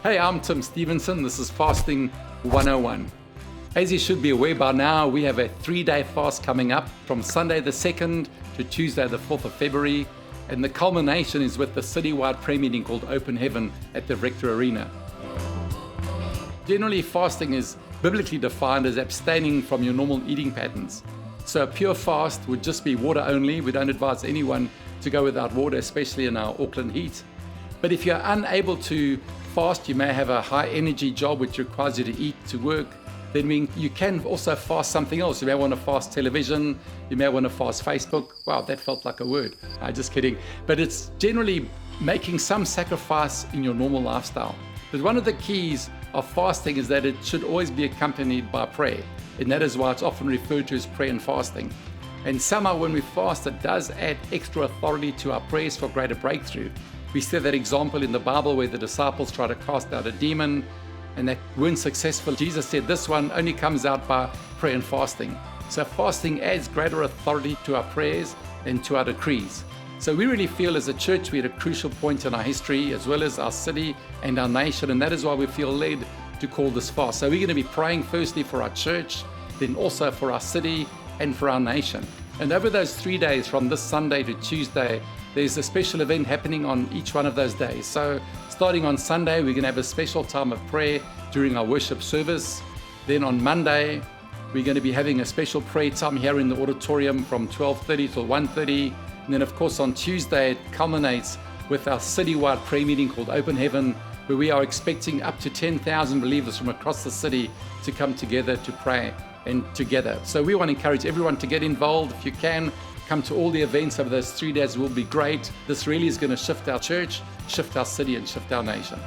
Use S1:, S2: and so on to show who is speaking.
S1: Hey, I'm Tim Stevenson. This is Fasting 101. As you should be aware by now, we have a 3-day fast coming up from Sunday the 2nd to Tuesday the 4th of February. And the culmination is with the citywide prayer meeting called Open Heaven at the Rector Arena. Generally, fasting is biblically defined as abstaining from your normal eating patterns. So a pure fast would just be water only. We don't advise anyone to go without water, especially in our Auckland heat. But if you're unable to fast, you may have a high energy job which requires you to eat to work, then you can also fast something else. You may want to fast television, you may want to fast Facebook. Wow, that felt like a word. I'm just kidding. But it's generally making some sacrifice in your normal lifestyle. But one of the keys of fasting is that it should always be accompanied by prayer. And that is why it's often referred to as prayer and fasting. And somehow when we fast, it does add extra authority to our prayers for greater breakthrough. We see that example in the Bible where the disciples tried to cast out a demon and they weren't successful. Jesus said this one only comes out by prayer and fasting. So fasting adds greater authority to our prayers and to our decrees. So we really feel as a church we're at a crucial point in our history as well as our city and our nation, and that is why we feel led to call this fast. So we're going to be praying firstly for our church, then also for our city and for our nation. And over those 3 days from this Sunday to Tuesday, there's a special event happening on each one of those days. So starting on Sunday, we're going to have a special time of prayer during our worship service. Then on Monday, we're going to be having a special prayer time here in the auditorium from 12:30 till 1:30. And then of course on Tuesday, it culminates with our citywide prayer meeting called Open Heaven, where we are expecting up to 10,000 believers from across the city to come together to pray and together. So we want to encourage everyone to get involved. If you can, come to all the events over those 3 days. It will be great. This really is going to shift our church, shift our city, and shift our nation.